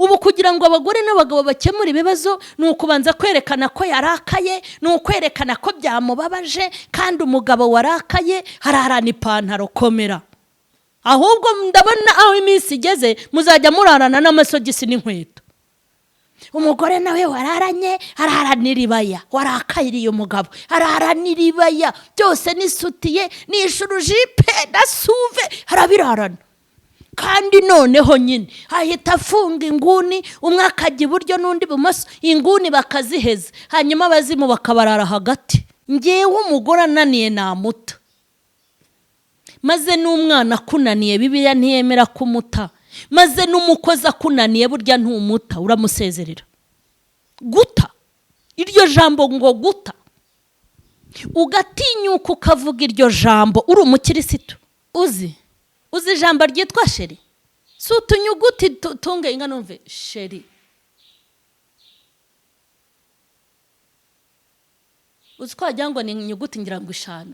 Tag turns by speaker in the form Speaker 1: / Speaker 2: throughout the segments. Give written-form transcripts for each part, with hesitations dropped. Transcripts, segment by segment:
Speaker 1: ubu kugira ngo abagore n'abagabo bakemure ibibazo ni ukubanza kwerekana ko yarakaye, ni ukwerekana ko byamubabaje, kandi umugabo warakaye hararana ipantaro komera. Ahubwo ndabona aho iminsi igeze muzajya murarana n'amasogisi n'inkweto. Umugore nawe wararanye hararanira ibaya, warakayiriye umugabo hararanira ibaya, byose nisutiye nishurujipe dasuve harabirarana. Kandi noneho nyine ahita afunga inguni, umwe akajya iburyo n'undi bumoso, inguni bakaziheza, hanyuma abazimu bakabarara hagati. Ngewe umugore ananiye namuta, maze n'umwana akunaniye Bibiliya ntiyemera kumuta, maze n'umukozi akunaniye burya ntumuta, uramusezerera. Guta, iryo jambo ngo guta, ugatinyuka ukavuga iryo jambo uri umukirisitu. Uzi ijambo ryitwa sheri? Si utunyuguti tunge ingano mve sheri. Uzi ko wagira ngo ni inyuguti ngira ngo 5.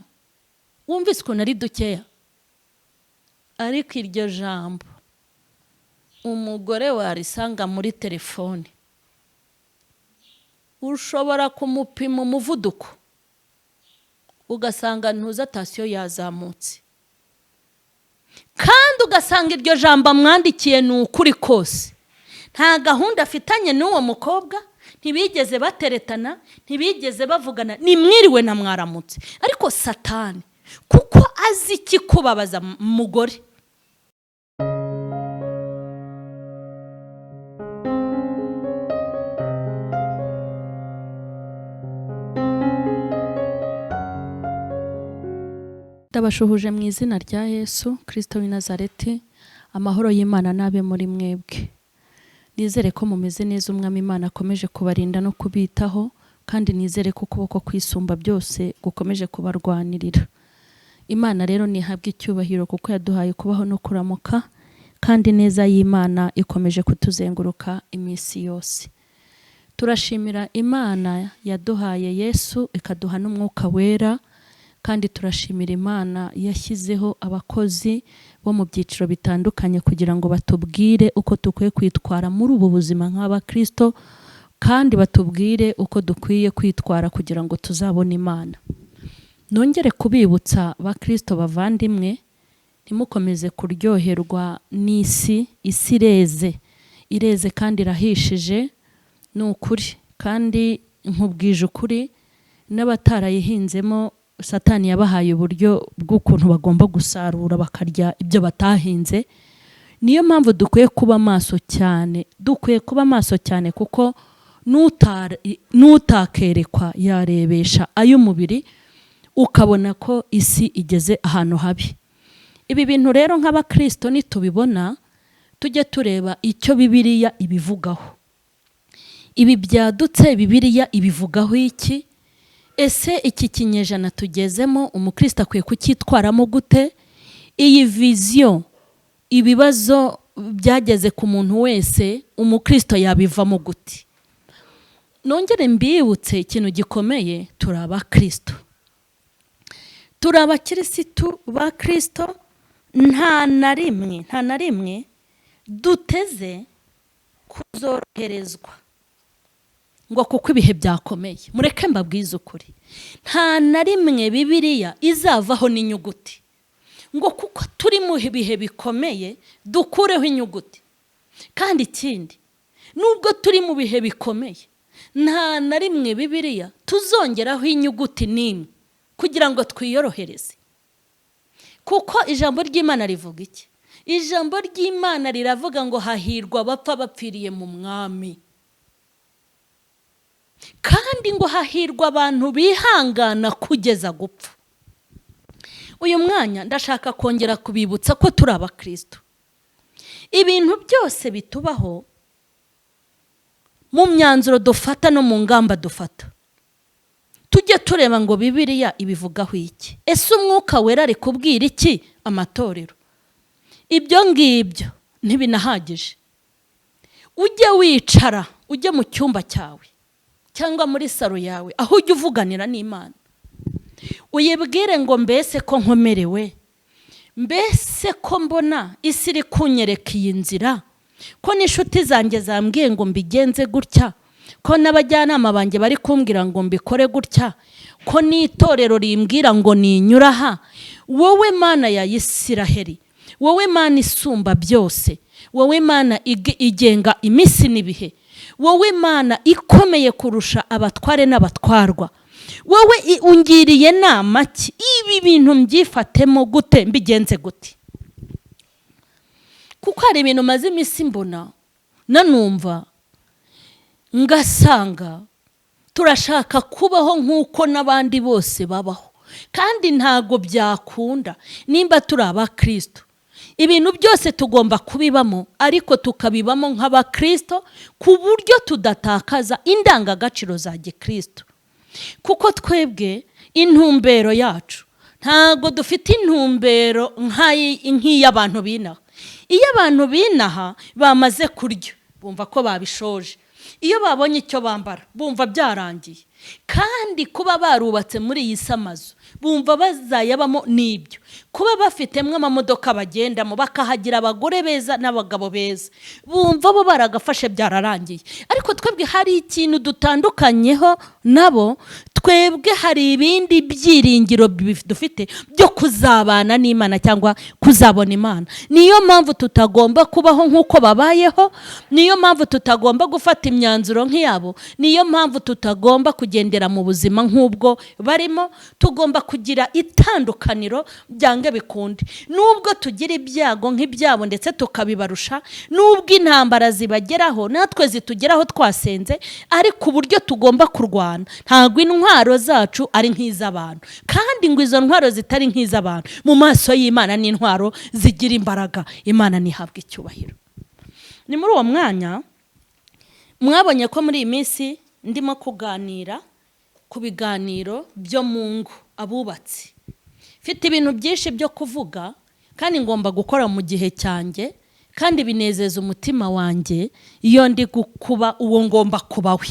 Speaker 1: Wumvise ukuntu ari dukeya? Ariko iryo jambo umugore warisanga muri telefone, ushobora kumupima umuvuduko ugasanga ntuza tasiyo yazamutse, kandi ugasanga iryo jambo amwandikiye ni ukuri kose. Nta gahunda afitanye n'uwo mukobwa, ntibigeze bateretana, ntibigeze bavugana, ni mwiriwe na mwaramutse. Ariko Satani kuko azi ikikubabaza mugore, ndabashuhuje mu izina rya Yesu Kristo w'i Nazareti. Amahoro y'Imana nabe muri mwebwe. Nizere ko mumeze neza, umwami Imana akomeje kubarinda no kubitaho, kandi nizere ko ukuboko kwisumba byose gukomeje kubarwanirira. Imana rero nihabwe icyubahiro kuko yaduhaye kubaho no kuramuka, kandi neza y'Imana ikomeje kutuzenguruka iminsi yose. Turashimira Imana yaduhaye Yesu ikaduha n'umwuka wera, kandi turashimira Imana yashyizeho abakozi bo mu byiciro bitandukanye kugira ngo batubwire uko dukwiye kwitwara muri ubu buzima nk'abakristo, kandi batubwire uko dukwiye kwitwara kugira ngo tuzabone Imana. Nongere kubibutsa bakristo bavandimwe, ntimukomeze kuryoherwa n'isi. Isi ireze kandi irahishije, ni ukuri, kandi nkubwije ukuri, n'abatarayihinzemo Satani yabahaye uburyo bw'ukuntu bagomba gusarura bakarya ibyo batahinze. Niyo mpamvu dukwiye kuba maso cyane, kuko n'utakerekwa yarebesha ay'umubiri ukabona ko isi igeze ahantu habi. Ibi bintu rero nk'abakristo nitubibona tujye tureba icyo Bibiliya ibivugaho. Ibi byadutse Bibiliya ibivugaho iki? Ese iki kinyejana tugezemo umukristo akwiye kucyitwaramo gute? Iyi vision, ibibazo byageze ku muntu wese, umukristo yabivamo gute? Nongere mbibutse ikintu gikomeye, turi abakristo, turi abakirisitu ba Kristo. Nta na rimwe duteze kuzoroherezwa ngo kuko ibihe byakomeye. Mureke mbabwize ukuri, nta na rimwe Bibiliya izavaho n'inyuguti ngo kuko turi mu bihe bikomeye dukureho inyuguti. Kandi ikindi, nubwo turi mu bihe bikomeye, nta na rimwe Bibiliya tuzongeraho inyuguti n'imwe kugira ngo twiyorohereze. Kuko ijambo ry'Imana rivuga iki? Ijambo ry'Imana riravuga ngo hahirwa abapfa bapfiriye mu mwami, kandi ngo hahirwa abantu bihangana kugeza gupfa. Uyu mwanya ndashaka kongera kubibutsa ko turi abakristo. Ibintu byose bitubaho, mu myanzuro dufata no mu ngamba dufata, tujye tureba ngo Bibiliya ibivugaho iki. Ese umwuka wera ari kubwira iki amatorero? Ibyo ngibyo ntibinahagije. Ujye wicara, ujye mu cyumba cyawe cyangwa muri saro yawe aho ujye uvuganira n'Imana, uyibwire ngo mbese ko nkomerewe, mbese ko mbona isi iri kunyereka iyi nzira, ko n'inshuti zanjye zambwiye ngo mbigenze gutya, ko n'abajyanama banjye bari kumbwira ngo mbikore gutya, ko n'itorero rimbwira ngo ninyura aha. Wowe Mana ya Isiraheli, wowe Mana isumba byose, wowe Mana igenga iminsi n'ibihe, wowe Mana ikomeye kurusha abatware n'abatwarwa, wowe ungiriye nama ki ibi bintu mbyifatemo gute, mbigenze gute? Kuko hari ibintu maze iminsi mbona nanumva ngasanga turashaka kubaho nk'uko n'abandi bose babaho, kandi ntago byakunda. Nimba turi abakristo, ibintu byose tugomba kubibamo, ariko tukabibamo nk'abakristo ku buryo tudatakaza indangagaciro za gikristo. Kuko twebwe intumbero yacu ntago dufite intumbero nk'iy'abantu binaha. Iyo abantu binaha bamaze kurya bumva ko babishoje, iyo babonye icyo bambara bumva byarangiye, kandi kuba barubatse muri iyi samazu bumva bazayabamo n'ibyo, kuba bafitemo amamodoka bagendamo bakahagira abagore beza n'abagabo beza bumva bo baragafashe byararangiye. Ariko twebwe hari ikintu dutandukanyeho nabo, twebwe hari ibindi byiringiro dufite byo kuzabana n'Imana cyangwa kuzabona Imana. Niyo mpamvu tutagomba kubaho nk'uko babayeho, niyo mpamvu tutagomba gufata imyanzuro nk'iyabo, niyo mpamvu tutagomba kugendera mu buzima nk'ubwo barimo. Tugomba kugira itandukaniro byange bikunde, nubwo tugira ibyago nk'ibyabo ndetse tukabibarusha, nubwo intambara zibageraho natwe zitugeraho twasenze, ariko uburyo tugomba kurwana ntago intwaro zacu ari nk'iz'abantu, kandi ngo izo ntwaro zitari nk'iz'abantu mu maso y'Imana ni intwaro zigira imbaraga. Imana nihabwe icyubahiro. Ni muri uwo mwanya mwabonye ko muri iyi minsi ndimo kuganira ku biganiro byo mu ngo, abubatsi. Mfite ibintu byinshi byo kuvuga kandi ngomba gukora mu gihe cyanjye, kandi binezeza umutima wanjye iyo ndi kuba uwo ngomba kuba we.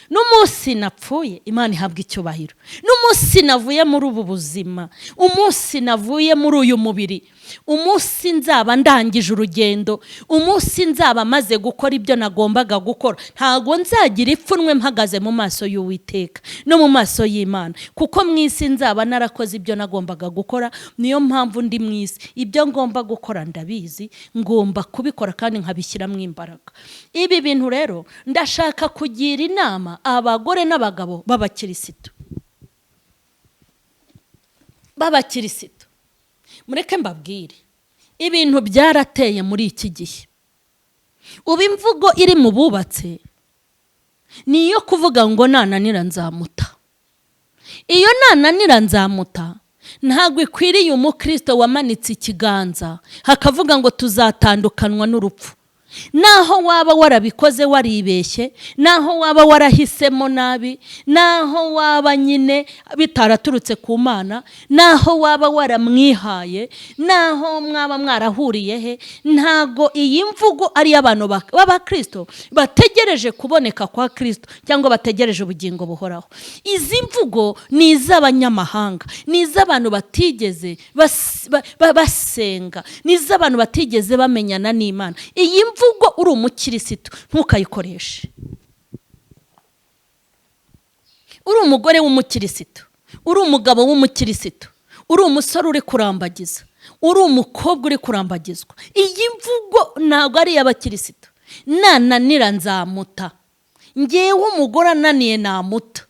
Speaker 1: N'umunsi napfuye Imana ihabwa icyubahiro, n'umunsi navuye muri ubu buzima, umunsi navuye muri uyu mubiri, umunsi nzaba ndangije urugendo, umunsi nzaba maze gukora ibyo nagombaga gukora, ntago nzagira ipfunwe mpagaze mu maso y'Uwiteka no mu maso y'Imana, kuko mu isi nzaba narakoze ibyo nagombaga gukora. Niyo mpamvu ndi mu isi, ibyo ngomba gukora ndabizi, ngomba kubikora kandi nkabishyiramo imbaraga. Ibi bintu rero ndashaka kugira inama abagore n'abagabo b'abakirisitu. Mureke mbabwire, ibintu byarateye muri iki gihe. Ubu imvugo iri mu bubatse niyo kuvuga ngo nananira nzamuta. Iyo nananira nzamuta ntago ikwiriye umukristo wamanitse ikiganza hakavuga ngo tuzatandukanwa n'urupfu. Naho waba warabikoze waribeshye, naho waba warahisemo nabi, naho waba nyine bitaraturutse ku Mana, naho waba waramwihaye, naho mwaba mwarahuriye he, ntago iyi mvugo ari y'abantu b'abakristo bategereje kuboneka kwa Kristo cyangwa bategereje ubugingo buhoraho. Izi mvugo ni iz'abanyamahanga, ni iz'abantu batigeze basenga, ni iz'abantu batigeze bamenyana n'Imana. Iyi mvugo uri umukirisitu ntukayikoreshe. Uri umugore w'umukirisitu, uri umugabo w'umukirisitu, uri umusore uri kurambagiza, uri umukobwa uri kurambagizwa, iyi mvugo ntabwo ari iy'abakirisitu. Nananira nzamuta, ngewe umugore ananiye namuta,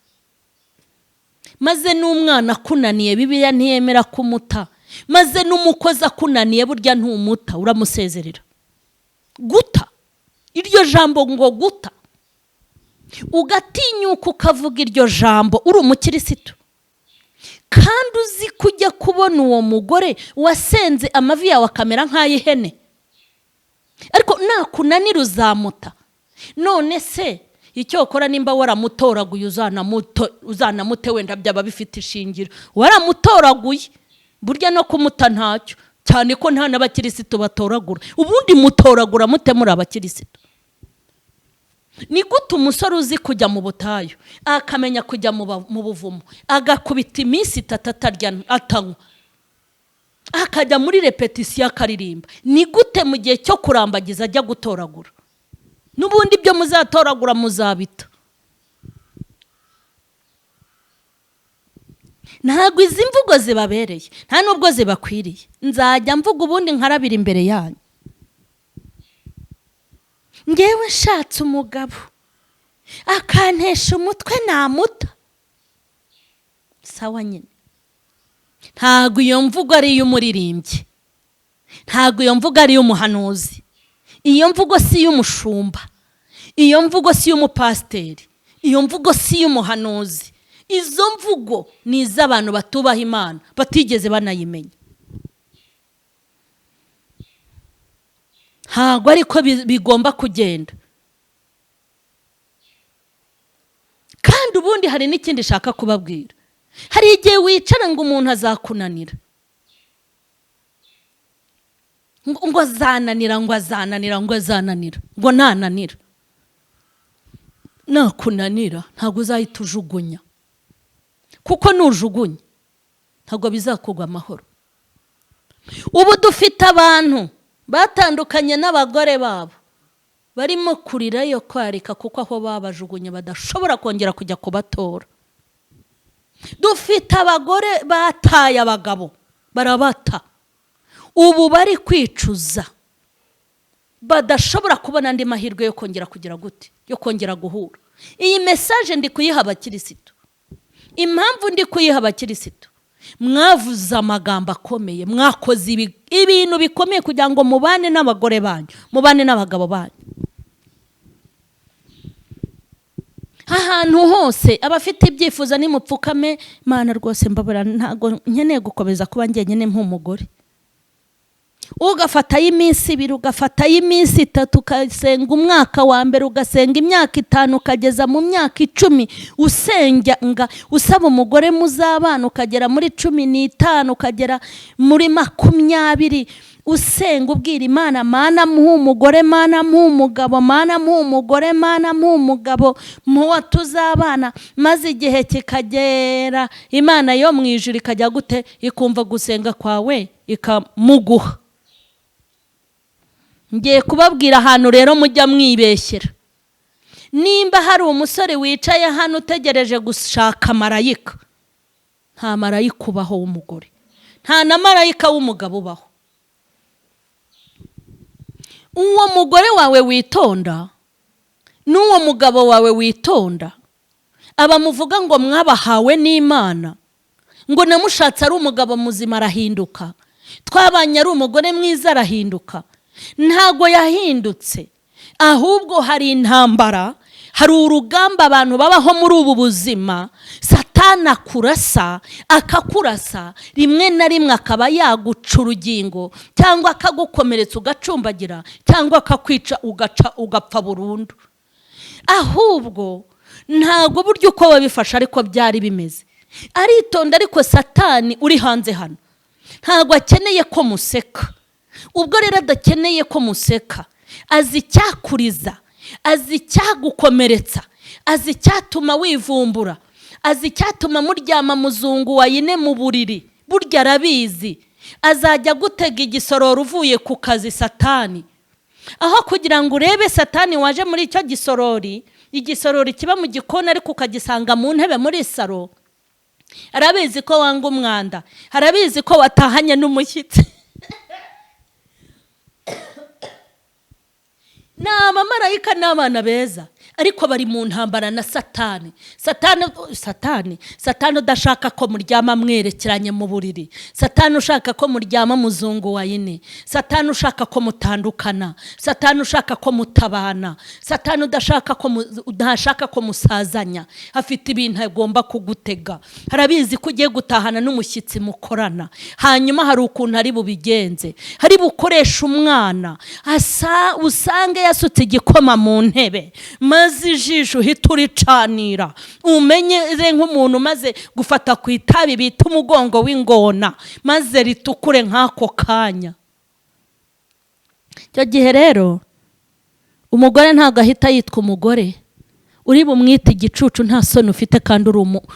Speaker 1: maze n'umwana akunaniye Bibiliya ntiyemera kumuta, maze n'umukozi akunaniye burya ntumuta, uramusezerera. Guta, iryo jambo ngo guta, ugatinyuka ukavuga iryo jambo uri umukirisitu, kandi uzi kujya kubona uwo mugore wasenze amavi yawe akamera nk'ay'ihene, ariko nakunanira uzamuta. None se icyo ukora nimba waramutoraguye uzanamute, wenda byaba bifite ishingiro, waramutoraguye burya no kumuta ntacyo, cyane ko nta n'abakirisitu batoragura. Ubundi mutoragura mute muri abakirisitu? Ni gute umusore uzi kujya mu butayu akamenya kujya mu buvumo agakubita iminsi 3 atarya atanywa, akajya muri repetisiyo akaririmba. Ni gute mu gihe cyo kurambagiza ajya gutoragura? N'ubundi byo muzatoragura muzabita. Ntabwo izi mvugo zibabereye, nta nubwo zibakwiriye. Nzajya mvuga ubundi nkarabira imbere yanyu. Ngewe nshatse umugabo akantesha umutwe namuta, sawa nyine. Ntabwo iyo mvugo ari iy'umuririmbyi, ntabwo iyo mvugo ari iy'umuhanuzi, iyo mvugo si iy'umushumba, iyo mvugo si iy'umupasiteri, iyo mvugo si iy'umuhanuzi. Izo mvugo ni iz'abantu batubaha Imana, batigeze banayimenya. Ntabwo ariko bigomba kugenda. Kandi ubundi hari n'ikindi shaka kubabwira. Hari igihe wicara ngo umuntu azakunanira, ngo azananira, ngo azananira, ngo azananira, ngo nananira. Nakunanira ntabwo uzahita ujugunya, kuko nujugunya ntabwo bizakugwa amahoro. Ubu dufite abantu batandukanye n'abagore babo, barimo kurira yo kwarika kuko aho babajugunye badashobora kongera kujya kubatora. Dufite abagore bataye abagabo, barabata, ubu bari kwicuza, badashobora kubona andi mahirwe yo kongera kugira gute, yo kongera guhura. Iyi message ndi kuyiha abakirisitu. Impamvu ndi kuyiha abakirisitu, mwavuze amagambo akomeye, mwakoze ibintu bikomeye kugira ngo mubane n'abagore banyu, mubane n'abagabo banyu. Ahantu hose abafite ibyifuzo ni mupfukame. Mana rwose mbabura, ntago nkeneye gukomeza kuba njyenyine nk'umugore. Ugafata y'iminsi 2, ugafata y'iminsi 3, ugasenga umwaka wa mbere, ugasenga imyaka 5, ukageza mu myaka 10 usenga usaba umugore muzabana, ukagera muri 15, ukagera muri 20, usenga ubwira Imana, Mana muha umugore, Mana muha umugabo, Mana muha umugore, Mana muha umugabo, muwa tuzabana. Maze igihe kikagera, Imana yo mu ijuru ikajya gute, ikumva gusenga kwawe ikamuguha. Ngiye kubabwira ahantu rero mujya mwibeshyera. Nimba hari umusore wicaye hano utegereje gushaka marayika, nta marayika ubaho w'umugore, nta na marayika w'umugabo ubaho. Uwo mugore wawe witonda, n'uwo mugabo wawe witonda, abamuvuga ngo mwabahawe n'Imana, ngo namushatse ari umugabo muzima arahinduka, twabanye ari umugore mwiza arahinduka. Ntago yahindutse, ahubwo hari intambara, hari urugamba abantu babaho muri ubu buzima. Satani akurasa, akakurasa, rimwe na rimwe akaba yaguca urugingo, cyangwa akagukomeretsa ugacumbagira, cyangwa akakwica ugapfa burundu. Ahubwo ntago buryo uko wabifasha ariko byari bimeze. Aritonda, ariko Satani uri hanze hano ntago akeneye ko museka. Ubwo rero adakeneye ko museka, azi icyakuriza, azi icyagukomeretsa, azi icyatuma wivumbura, azi icyatuma muryama muzungu wayine mu buriri. Burya arabizi, azajya gutega igisororo uvuye ku kazi Satani. Aho kugira ngo urebe Satani waje muri icyo gisorori, igisorori kiba mu gikoni ariko ukagisanga mu ntebe muri saro, arabizi ko wanga umwanda, arabizi ko watahanye n'umushyitsi. Ni abamarayika n'abana beza, ariko bari mu ntambara na Satani. Satani udashaka ko muryama mwerekeranye mu buriri, Satani ushaka ko muryama muzungu wayine, Satani ushaka ko mutandukana, Satani ushaka ko mutabana, Satani udashaka ko musazanya. Afite ibintu agomba kugutega, harabizi ko ugiye gutahana n'umushyitsi mukorana, hanyuma hari ukuntu ari bubigenze, hari bukoresha umwana, usange yasutse igikoma mu ntebe, maze ijisho uhita uricanira, umenye nk'umuntu maze gufata ku itabi bita umugongo w'ingona, maze ritukure nk'ako kanya. Icyo gihe rero umugore ntabwo ahita yitwa umugore, uri bumwite igicucu nta soni ufite kandi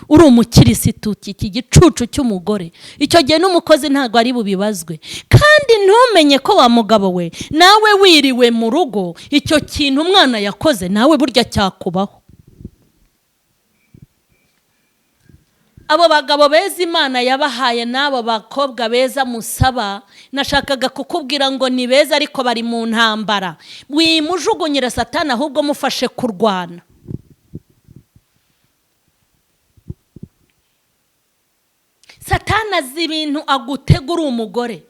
Speaker 1: uri umukirisitu iki gicucu cy'umugore, icyo gihe n'umukozi ntabwo ari bubibazwe. Kandi ntumenye ko wa mugabo we nawe wiriwe mu rugo icyo kintu umwana yakoze nawe burya cyakubaho. Abo bagabo beza Imana yabahaye n'abo bakobwa beza musaba, nashakaga kukubwira ngo ni beza ariko bari mu ntambara. Wimujugunyira Satani ahubwo mufashe kurwana. Satani azi ibintu agutegura umugore,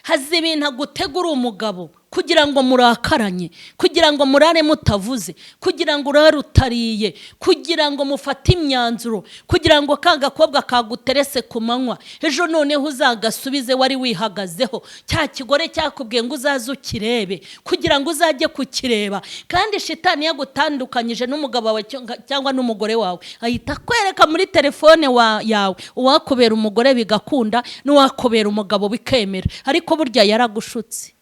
Speaker 1: hazi ibintu agutegura umugabo kugira ngo murakaranye, kugira ngo murare mutavuze, kugira ngo urare utariye, kugira ngo mufate imyanzuro, kugira ngo ka gakobwa kaguterese ku manywa ejo noneho uzagasubize wari wihagazeho. Cya kigore cyakubwiye ngo uzaze ukirebe, kugira ngo uzajye kukireba. Kandi shitani yagutandukanyije n'umugabo wawe cyangwa n'umugore wawe, ahita kwereka muri telefone yawe uwakubera umugore bigakunda n'uwakubera umugabo bikemera, ariko burya yaragushutse.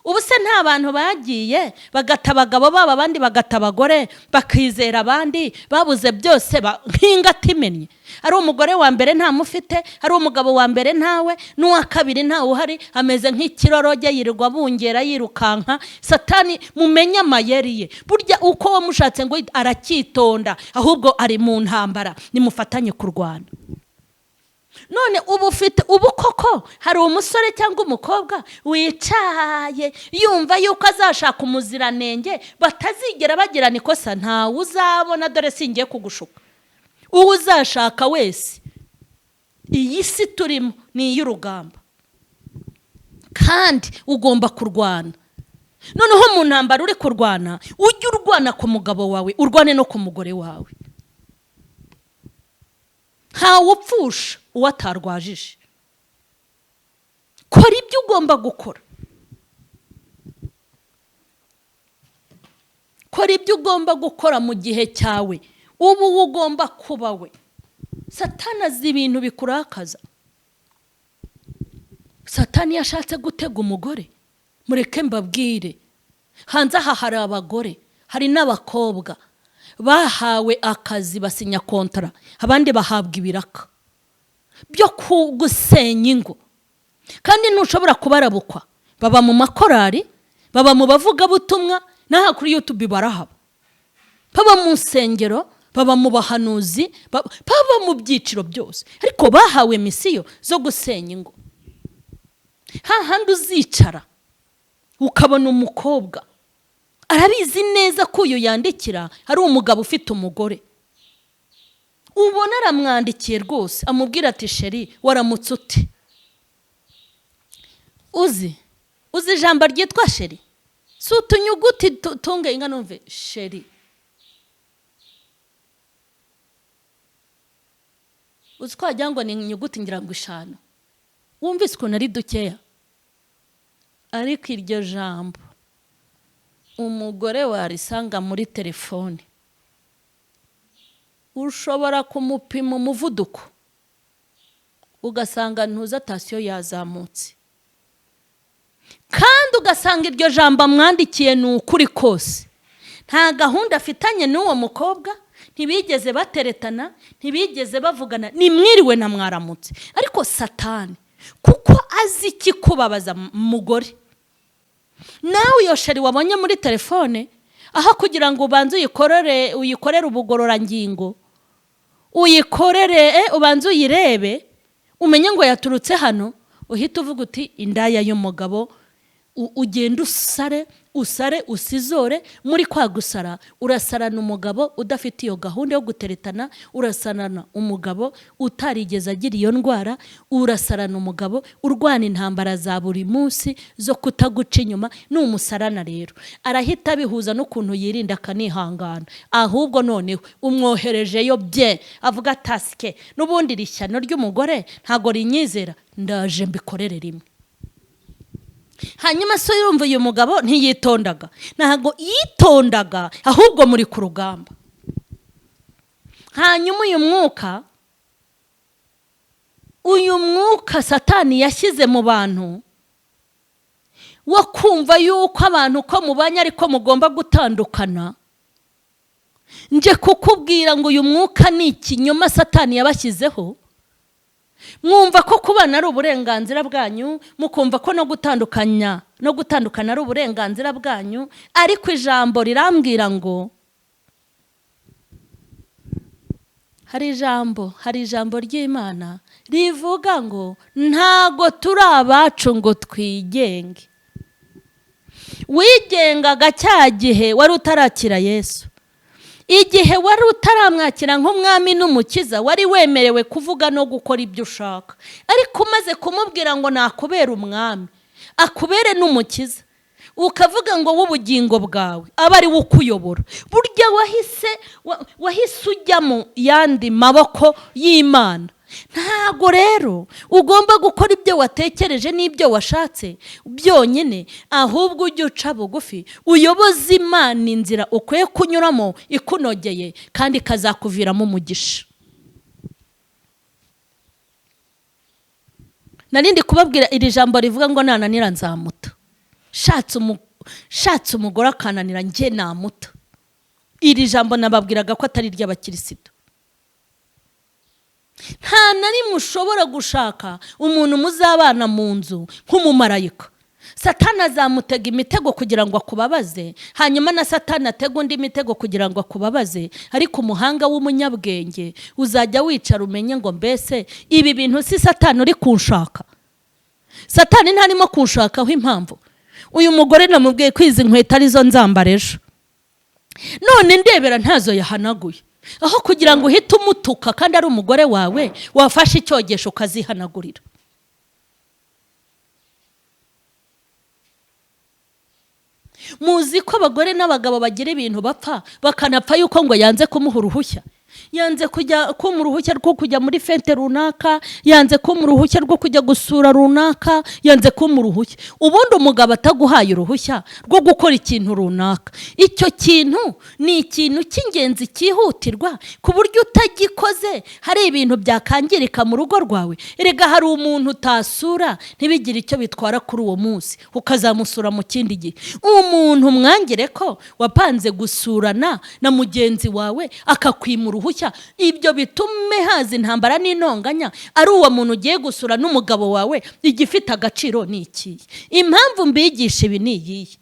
Speaker 1: Ubu se nta bantu bagiye bagata abagabo babo abandi bagata abagore bakizera abandi babuze byose nk'ingata imennye? Ari umugore wa mbere nta mufite, ari umugabo wa mbere ntawe, n'uwa kabiri ntawe uhari, ameze nk'ikiroroge yirirwa bungera yirukanka. Satani mumenye amayeri ye, burya uko wamushatse ngo arakitonda ahubwo ari mu ntambara. Nimufatanye kurwana. None ubu koko hari umusore cyangwa umukobwa wicaye yumva yuko azashaka umuziranenge batazigera bagirana ikosa? Ntawe uzabona, dore singiye kugushuka. Uwo uzashaka wese, iyi si turimo ni iy'urugamba kandi ugomba kurwana. Noneho mu ntambara uri kurwana, ujye urwana ku mugabo wawe, urwane no ku mugore wawe. Ntawe upfusha uwo atarwajije. Kora ibyo ugomba gukora, kora ibyo ugomba gukora mu gihe cyawe, ubu ugomba kuba we. Satani azi ibintu bikurakaza. Satani yashatse gutega umugore. Mureke mbabwire, hanze aha hari abagore, hari n'abakobwa bahawe akazi basinya kontara, abandi bahabwa ibiraka byo gusenya ingo. Kandi ntushobora kubarabukwa. Baba mu makorari, baba mu bavugabutumwa, n'aha kuri YouTube barahaba, baba mu nsengero, baba mu bahanuzi, baba mu byiciro byose, ariko bahawe misiyo zo gusenya ingo. Hahandi uzicara ukabona umukobwa arabizi neza ko uyu yandikira ari umugabo ufite umugore, ubona aramwandikiye rwose amubwira ati sheri waramutse ute? Uzi ijambo ryitwa sheri? Si utunyuguti tunge inga numve sheri. Uzi ko wagira ngo ni inyuguti ngira ngo 5. Wumvise ukuntu ari dukeya? Ariko iryo jambo umugore warisanga muri telefone, ushobora kumupima umuvuduko ugasanga ntuza tasiyo yazamutse, kandi ugasanga iryo jambo amwandikiye ni ukuri kose. Nta gahunda afitanye n'uwo mukobwa, ntibigeze bateretana, ntibigeze bavugana, ni mwiriwe na mwaramutse. Ariko Satani kuko azi ikikubabaza mugore, nawe iyo sheri wabonye muri telefone, aha kugira ngo ubanze uyikorere ubugororangingo, uyikorere ubanze uyirebe umenye ngo yaturutse hano, uhita uvuga uti indaya y'umugabo, ugenda usare usizore. Muri kwa gusara urasarana umugabo udafite iyo gahunda yo guteretana, urasarana umugabo utarigeze agira iyo ndwara, urasarana umugabo urwana intambara za buri munsi zo kutaguca inyuma. N'umusarana rero arahita bihuza n'ukuntu yirinda akanihangana, ahubwo noneho umwoherejeyo bye avuga tasike n'ubundi rishyano ry'umugore ntago rinyizera, ndaje mbikorere rimwe. Hanyuma so yumva uyu mugabo ntiyitondaga, ntago yitondaga, ahubwo muri ku rugamba. Hanyuma uyu mwuka Satani yashyize mu bantu wo kumva yuko abantu ko mubanye ariko mugomba gutandukana, nje kukubwira ngo uyu mwuka ni ikinyoma Satani yabashyizeho. Mwumva ko kubana ari uburenganzira bwanyu, mukumva ko no gutandukana ari uburenganzira bwanyu, ariko ijambo rirambwira ngo hari ijambo ry'Imana rivuga ngo ntago turi abacu ngo twigenge. Wigengaga cya gihe wari utarakira Yesu. Igihe wari utaramwakira nk'umwami n'umukiza, wari wemerewe kuvuga no gukora ibyo ushaka. Ariko umaze kumubwira ngo nakubera umwami, akubere n'umukiza, ukavuga ngo w'ubugingo bwawe aba ari ukuyobora, burya wahise ujya mu yandi maboko y'Imana. Ntago rero ugomba gukora ibyo watekereje n'ibyo washatse byonyine, ahubwo ujye uca bugufi uyoboze Imana inzira ukwiye kunyuramo ikunogeye kandi ikazakuviramo umugisha. Narindi kubabwira iri jambo rivuga ngo nananira nzamuta. Shatse umugore akananira njye namuta. Iri jambo nababwiraga ko atari ry'abakirisitu. Nta na rimwe ushobora gushaka umuntu muzabana mu nzu nk'umumarayika. Satani azamutega imitego kugira ngo akubabaze, hanyuma na Satani atega undi imitego kugira ngo akubabaze, ariko umuhanga w'umunyabwenge uzajya wicara umenye ngo mbese ibi bintu si Satani uri kunshaka. Satani ntarimo kunshakaho impamvu. Uyu mugore namubwiye ko izi nkweto arizo nzambara ejo, none ndebera ntazo yahanaguye. Aho kugira ngo uhite umutuka kandi ari umugore wawe, wafashe icyogesho ukazihanagurira. Muzi ko abagore n'abagabo bagira ibintu bapfa bakanapfa yuko ngo yanze kumuha uruhushya. Yanze kujya kumuruhushya rwo kujya muri fete runaka, yanze kumuruhushya rwo kujya gusura runaka, yanze kumuruhushya. Ubundi umugabo ataguhaye uruhushya rwo gukora ikintu runaka, icyo kintu ni ikintu cy'ingenzi cyihutirwa ku buryo utagikoze hari ibintu byakangirika mu rugo rwawe. Erega hari umuntu utasura ntibigire icyo bitwara kuri uwo munsi, ukazamusura mu kindi gihe. Umuntu mwangire ko wapanze gusurana na mugenzi wawe akakwima uruhushya, ibyo bitume haza intambara n'intonganya. Ari uwo muntu ugiye gusura n'umugabo wawe, igifite agaciro ni iki? Impamvu mbigisha ibi ni iyihe?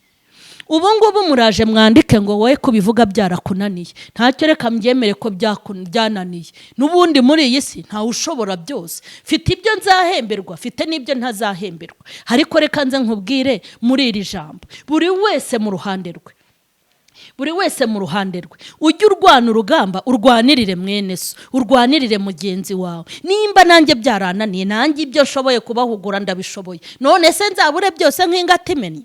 Speaker 1: Ubu ngubu muraje mwandike ngo wowe kubivuga byarakunaniye. Ntacyo, reka mbyemere ko byananiye. N'ubundi muri iyi si ntawe ushobora byose. Fite ibyo nzahemberwa, fite n'ibyo ntazahemberwa. Ariko reka nze nkubwire muri iri jambo, buri wese mu ruhande rwe, ujye urwana urugamba, urwanirire mwene so, urwanirire mugenzi wawe. Nimba nanjye byarananiye, nanjye ibyo nshoboye kubahugura ndabishoboye, none se nzabure byose nk'ingata imennye?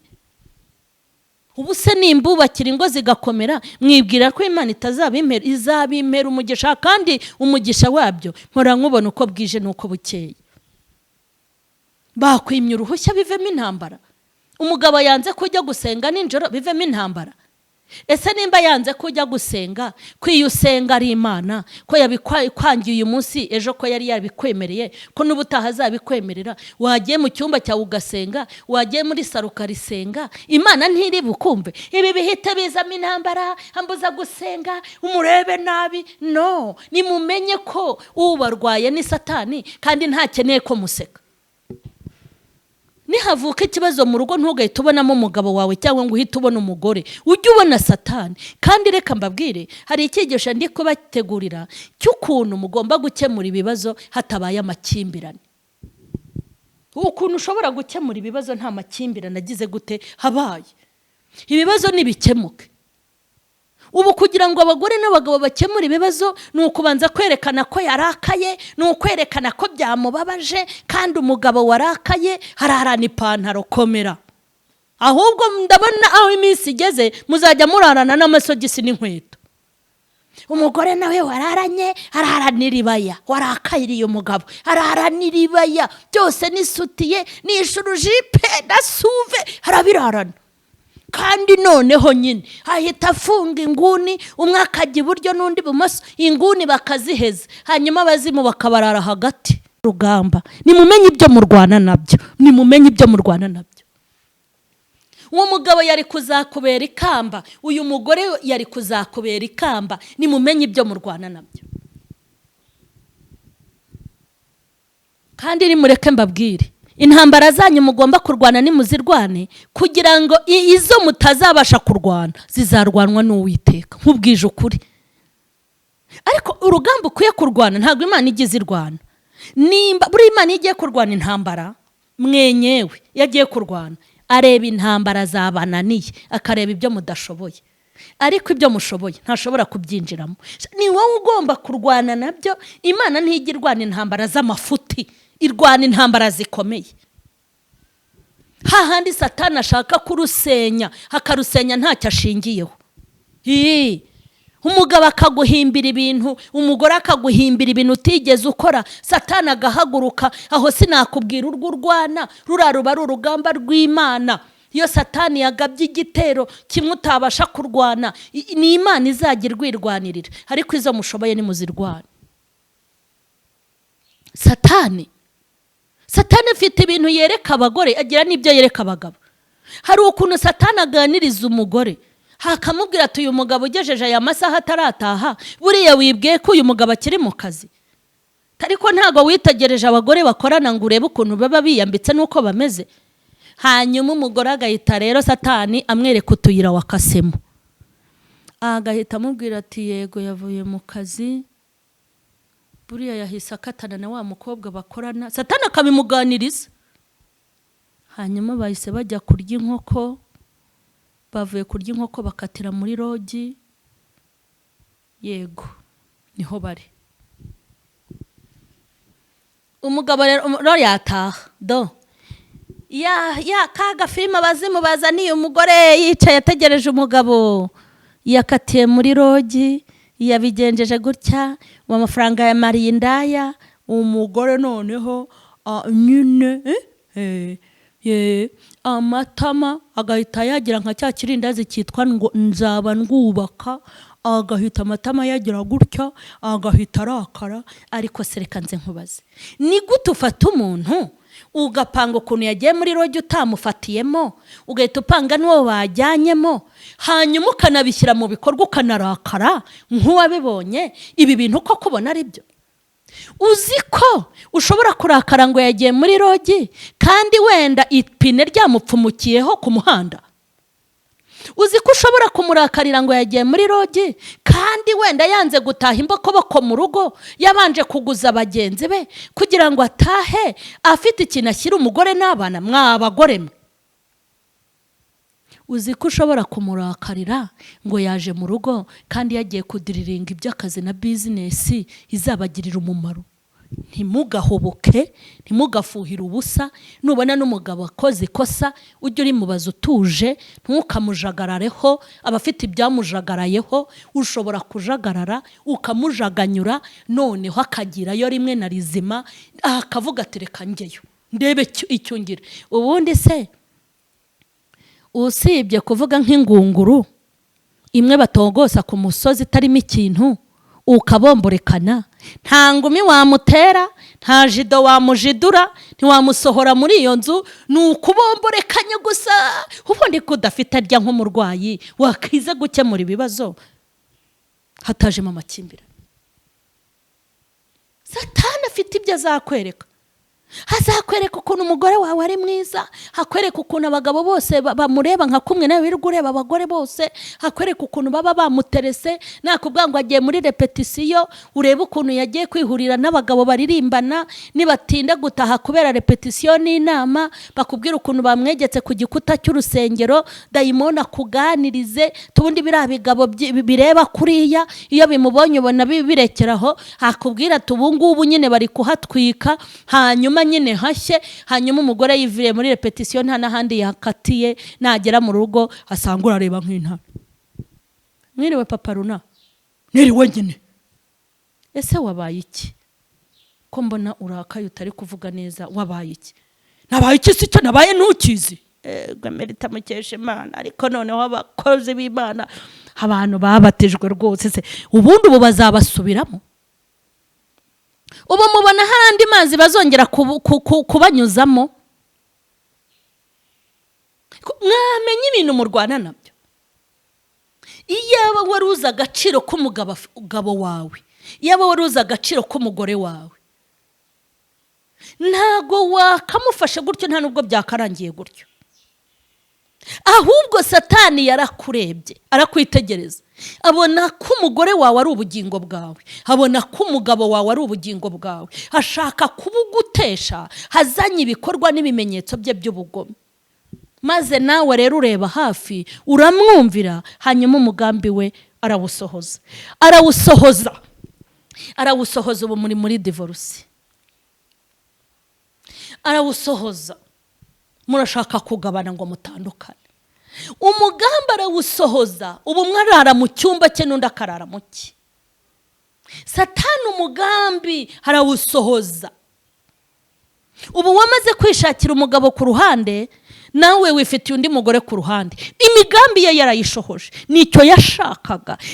Speaker 1: Ubu se nimbubakira ingo zigakomera, mwibwira ko Imana itazabimpera? Izabimpera umugisha, kandi umugisha wabyo mpora nkubona uko bwije n'uko bukeye. Bakwimye uruhushya bivemo intambara. Umugabo yanze kujya gusenga ninjoro, bivemo intambara. Ese nimba yanze kujya gusenga, kwiyusenga ari Imana ko yabikwangiye uyu munsi, ejo ko yari yabikwemereye, ko n'ubutaha azabikwemerera. Wagiye mu cyumba cyawe ugasenga, wagiye muri saro ukarisenga, Imana ntiri bukumve. Ibi bihita bizamo intambara, ambuza gusenga, umurebe nabi. No, nimumenye ko ubarwaye ni Satani kandi ntakeneye ko museka. Nihavuka ikibazo mu rugo, ntugahite ubonamo umugabo wawe cyangwa ngo uhite ubona umugore, ujye ubona Satani. Kandi reka mbabwire, hari icyigisho ndi kubategurira cy'ukuntu mugomba gukemura ibibazo hatabaye amakimbirane. Ukuntu ushobora gukemura ibibazo nta makimbirane agize gute habaye. Ibibazo nibikemuke. Ubu kugira ngo abagore n'abagabo bakemure ibibazo, ni ukubanza kwerekana ko yarakaye, ni ukwerekana ko byamubabaje, kandi umugabo warakaye hararana ipantaro komera. Ahubwo ndabona aho iminsi igeze muzajya murarana n'amasogisi n'inkweto. Umugore nawe wararanye hararanira ibaya, warakayiriye umugabo hararanira ibaya, byose nisutiye nishurujipe na suve harabirarana. Kandi noneho nyine ahita afunga inguni, umwe akajya iburyo n'undi ibumoso, inguni bakaziheza, hanyuma abazimu bakabarara hagati. Rugamba, nimumenye ibyo murwana nabyo, uwo mugabo yari kuzakubera ikamba, uyu mugore yari kuzakubera ikamba. Nimumenye ibyo murwana nabyo. Kandi nimureke mbabwire, intambara zanyu mugomba kurwana nimuzirwane, kugira ngo izo mutazabasha kurwana zizarwanwa n'Uwiteka. Nkubwije ukuri. Ariko urugamba ukwiye kurwana ntabwo Imana igize irwana. Nimba buri Imana igiye kurwana intambara, mwenyewe yagiye kurwana areba intambara zabananiye, akareba ibyo mudashoboye. Ariko ibyo mushoboye ntashobora kubyinjiramo. Ni wowe ugomba kurwana nabyo. Imana ntijya irwana intambara z'amafuti, irwana intambara zikomeye. Hahandi Satani ashaka kurusenya, hakarusenya ntacyo ashingiyeho. Umugabo akaguhimbira ibintu, umugore akaguhimbira ibintu utigeze ukora, Satani agahaguruka. Aho sinakubwira urwo urwana, ruraruba ari urugamba rw'Imana. Iyo Satani yagabye igitero kimwe utabasha kurwana, ni Imana izajya irwirwanirira. Ariko izo mushoboye nimuzirwane. Satani afite ibintu yereka abagore, agira n'ibyo yereka abagabo. Hari ukuntu Satani aganiriza umugore, hakamubwira ati uyu mugabo ugejeje aya masaha atarataha, buriya wibwiye ko uyu mugabo akiri mu kazi. Ariko ntago witegereje abagore bakorana ngo urebe ukuntu baba biyambitse nuko bameze. Hanyuma umugore agahita rero Satani amwereka utuyira wakasemo, agahita amubwira ati yego yavuye mu kazi, buriya yahise akatana na wa mukobwa bakorana. Satani akabimuganiriza. Hanyuma bahise bajya kurya inkoko, bavuye kurya inkoko bakatira muri rogi. Yego niho bari. Umugabo rero yataha ya kaga filime abazimu bazaniye umugore yicaye ategereje umugabo, yakatiye muri rogi, yabigenjeje gutya, mu mafaranga ya mariye indaya. Umugore noneho nyine amatama agahita yagira nka cya kirindazi cyitwa ngo nzaba ndwubaka, agahita amatama yagira gutya, agahita arakara. Ariko sereka nze nkubaze, ni gute ufata umuntu ugapanga ukuntu yagiye muri rogi utamufatiyemo, ugahita upanga n'uwo bajyanyemo, hanyuma ukanabishyira mu bikorwa ukanarakara nk'uwabibonye? Ibi bintu ko kubona ari byo? Uzi ko ushobora kurakara ngo yagiye muri rogi kandi wenda ipine ryamupfumukiyeho ku muhanda? Uzi ko ushobora kumurakarira ngo yagiye muri rogi kandi wenda yanze gutaha imbokoboko mu rugo, yabanje kuguza bagenzi be kugira ngo atahe afite ikintu ashyira umugore n'abana? Mwabagore mwe, uzi ko ushobora kumurakarira ngo yaje mu rugo kandi yagiye kudiriringa iby'akazi na bizinesi izabagirira umumaro? Ntimugahoboke, ntimugafuhire ubusa. Nubona n'umugabo akoze ikosa, ujye urimubaza utuje, ntukamujagarareho. Abafite ibyamujagarayeho, ushobora kujagarara ukamujaganyura, noneho akagirayo rimwe na rizima, akavuga ati reka njyeyo ndebe icyo ngira. Ubundi se usibye kuvuga nk'ingunguru imwe batogosa ku musozi itarimo ikintu ukabomborekana, nta ngumi wamutera, nta jido wamujidura, ntiwamusohora muri iyo nzu, ni ukubomborekanya gusa. Ubundi ko udafite arya nk'umurwayi wakize gukemura ibibazo hatajemo amakimbirane. Satani afite ibyo azakwereka. Hazakwereka ukuntu umugore wawe ari mwiza, hakwereka ukuntu abagabo bose bamureba nka kumwe nawe wirirwa ureba abagore bose, hakwereka ukuntu baba bamuterese, nakubwira ngo agiye muri repetisiyo, urebe ukuntu yagiye kwihurira n'abagabo baririmbana, nibatinda gutaha kubera repetisiyo n'inama, bakubwira ukuntu bamwegetse ku gikuta cy'urusengero, dayimoni akuganirize. Tubundi biriya bigabo bireba kuriya, iyo bimubonye ubona birekeraho, hakubwira ati ubu ngubu nyine bari kuhatwika, hanyuma nyine hashye. Hanyuma umugore yiviriye muri repetisiyo, nta n'ahandi yakatiye, nagera mu rugo asanga urareba nk'intara. Mwiriwe papa Runa? Niriwe nyine. Ese wabaye iki ko mbona urakaye utari kuvuga neza? Wabaye iki? Nabaye iki? Si cyo nabaye ntukizi. Gamerita mukesha Imana. Ariko noneho abakozi b'Imana, abantu babatijwe rwose, se ubundi ubu bazabasubiramo? Ubu mubona hari andi mazi bazongera kubanyuzamo? mwamenye ibintu murwana nabyo. Iyaba wari uzi agaciro k'umugabo wawe, iyaba wari uzi agaciro k'umugore wawe, ntago wakamufashe gutyo, nta nubwo byakarangiye gutyo. Ahubwo Satani yarakurebye, arakwitegereza, abona ko umugore wawe ari ubugingo bwawe, abona ko umugabo wawe ari ubugingo bwawe, ashaka kubugutesha, hazanye ibikorwa n'ibimenyetso bye by'ubugome. Maze nawe rero ureba hafi, uramwumvira, hanyuma umugambi we arawusohoza. Ubu muri divorce. Arawusohoza, murashaka kugabana ngo mutandukane. Umugambi arawusohoza, ubu umwe arara mu cyumba cye n'undi akarara mu cye. Satani umugambi arawusohoza. Ubu wamaze kwishakira umugabo ku ruhande, nawe wifitiye undi mugore ku ruhande. Imigambi ye yarayishohoje. Nicyo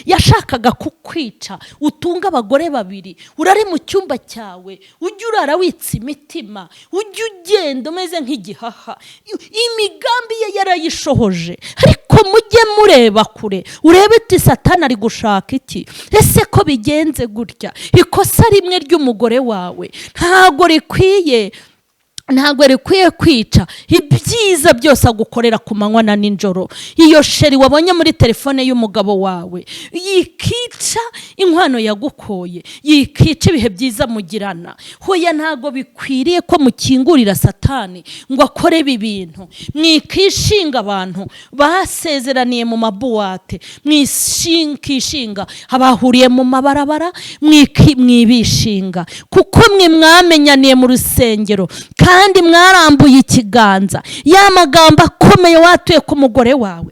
Speaker 1: yashakaga kukwica, utunga abagore babiri, urari mu cyumba cyawe, ujye urara witsa imitima, ujye ugenda umeze nk'igihaha. Imigambi ye yarayishohoje. Ariko mujye mureba kure, urebe uti Satani ari gushaka iki? Ese ko bigenze gutya? Ikosa rimwe ry'umugore wawe ntago rikwiye kwica ibyiza byose agukorera ku manywa na nijoro. Iyo sheri wabonye muri telefone y'umugabo wawe yikica inkwano yagukoye, yikica ibihe byiza mugirana. Hoya ntago bikwiriye ko mukingurira Satani ngo akore ibi bintu. Mwikishinga abantu basezeraniye mu mabuwate, mwikishinga abahuriye mu mabarabara, mwibishinga kuko mwe mwamenyaniye mu rusengero kandi mwarambuye ikiganza. Ya magambo akomeye watuye ku mugore wawe,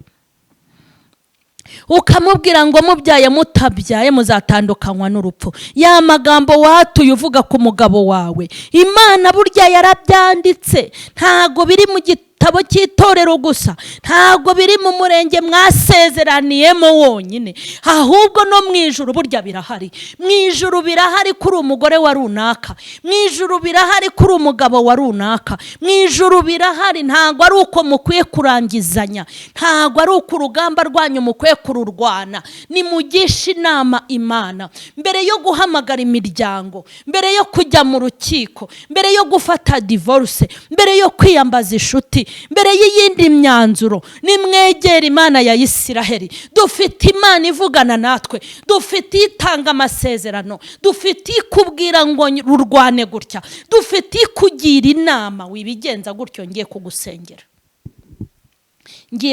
Speaker 1: ukamubwira ngo mubyaye mutabyaye muzatandukanywa n'urupfu. Ya magambo watuye uvuga ku mugabo wawe, Imana burya yarabyanditse. Ntago biri mu gitabo cy'itorero gusa, ntago biri mu murenge mwasezeraniyemo wonyine, ahubwo no mu ijuru burya birahari. Mu ijuru birahari kuri umugore wa runaka, mu ijuru birahari kuri umugabo wa runaka, mu ijuru birahari. Ntago ari uko mukwiye kurangizanya, ntago ari uko urugamba rwanyu mukwiye kururwana. Nimugisha inama Imana mbere yo guhamagara imiryango, mbere yo kujya mu rukiko, mbere yo gufata divorce, mbere yo kwiyambaza inshuti, mbere y'iyindi myanzuro. Nimwegera Imana ya Isiraheli. Dufite Imana ivugana natwe, dufite itanga amasezerano, dufite ikubwira ngo rurwane gutya, dufite kugira inama. Wibigenza gutyo, ngiye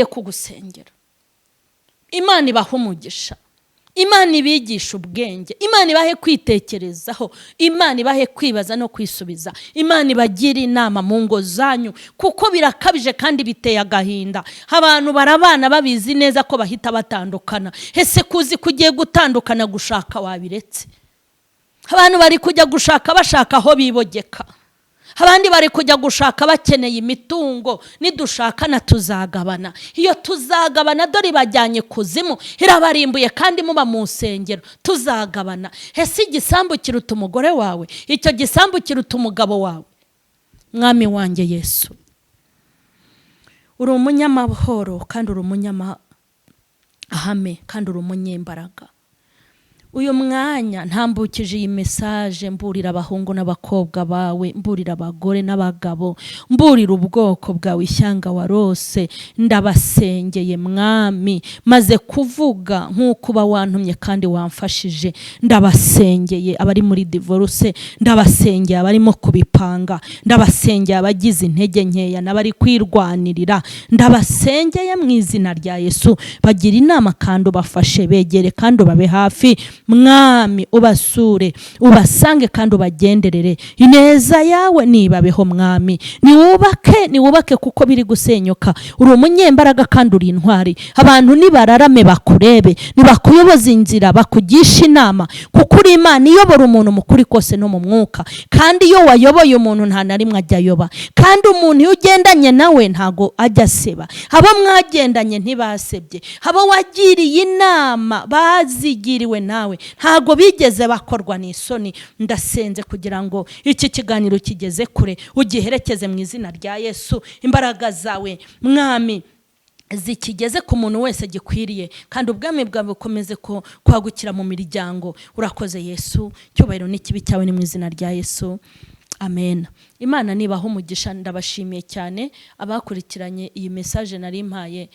Speaker 1: kugusengera. Imana ibahe umugisha, Imana ibigisha ubwenge, Imana ibahe kwitekerezaho, Imana ibahe kwibaza no kwisubiza, Imana ibagira inama mu ngo zanyu, kuko birakabije kandi biteye agahinda. Abantu barabana babizi neza ko bahita batandukana. Ese kuzi kugiye gutandukana gushaka wabiretse? Abantu bari kujya gushaka bashaka aho bibogeka, abandi bari kujya gushaka bakeneye imitungo. Nidushakana tuzagabana. Iyo tuzagabana dore bajyanye kuzimu, irabarimbuye kandi muba mu nsengero. Tuzagabana. Ese igisambu kiruta umugore wawe? Icyo gisambu kiruta umugabo wawe? Mwami wanjye Yesu, uri umunyamahoro kandi uri umunyamahame kandi uri umunyembaraga. Uyu mwanya ntambukije iyi message mburira abahungu n'abakobwa bawe, mburira abagore n'abagabo, mburira ubwoko bwawe ishyanga warose. Ndabasengeye Mwami, maze kuvuga nk'uko uba wantumye kandi wamfashije. Ndabasengeye abari muri divorce, ndabasengeye abarimo kubipanga, ndabasengeye abagize intege nkeya n'abari kwirwanirira. Ndabasengeye mu izina rya Yesu. Bagira inama kandi ubafashe, begere kandi ubabe hafi. Mwami ubasure, ubasange kandi ubagenderere. Ineza yawe nibabeho Mwami. Niwubake kuko biri gusenyuka. Uri umunyembaraga kandi uri intwari. Abantu nibararame bakurebe, nibakuyoboza inzira, bakugisha inama, kuko uri Imana iyobora umuntu mukuri kose no mu mwuka. Kandi iyo wayoboye umuntu nta na rimwe ajya yoba, kandi umuntu iyo ugendanye nawe ntago ajya seba. Abo mwagendanye ntibasebye, abo wagiriye inama bazigiriwe nawe ntago bigeze bakorwa n'isoni. Ndasenze kugira ngo iki kiganiro kigeze kure, ugiherekeze mu izina rya Yesu. Imbaraga zawe Mwami zikigeze ku muntu wese gikwiriye, kandi ubwami bwawe bukomeze kwagukira mu miryango. Urakoze Yesu, cyubahiro n'ikibi cyawe ni mu izina rya Yesu, amen. Imana nibaho umugisha. Ndabashimiye cyane abakurikiranye iyi message nari mpaye,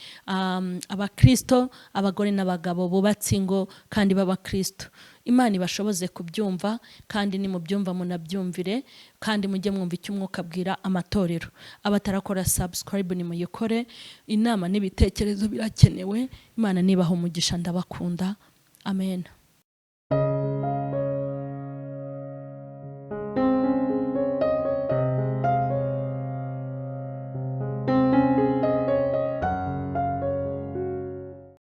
Speaker 1: abakristo, abagore n'abagabo bubatse ingo kandi b'abakristo. Imana ibashoboze kubyumva, kandi ni mu byumva munabyumvire, kandi mujye mwumva icyo umwuka abwira amatorero. Abatarakora subscribe ni muyikore. Inama n'ibitekerezo birakenewe. Imana nibaho umugisha. Ndabakunda, amen.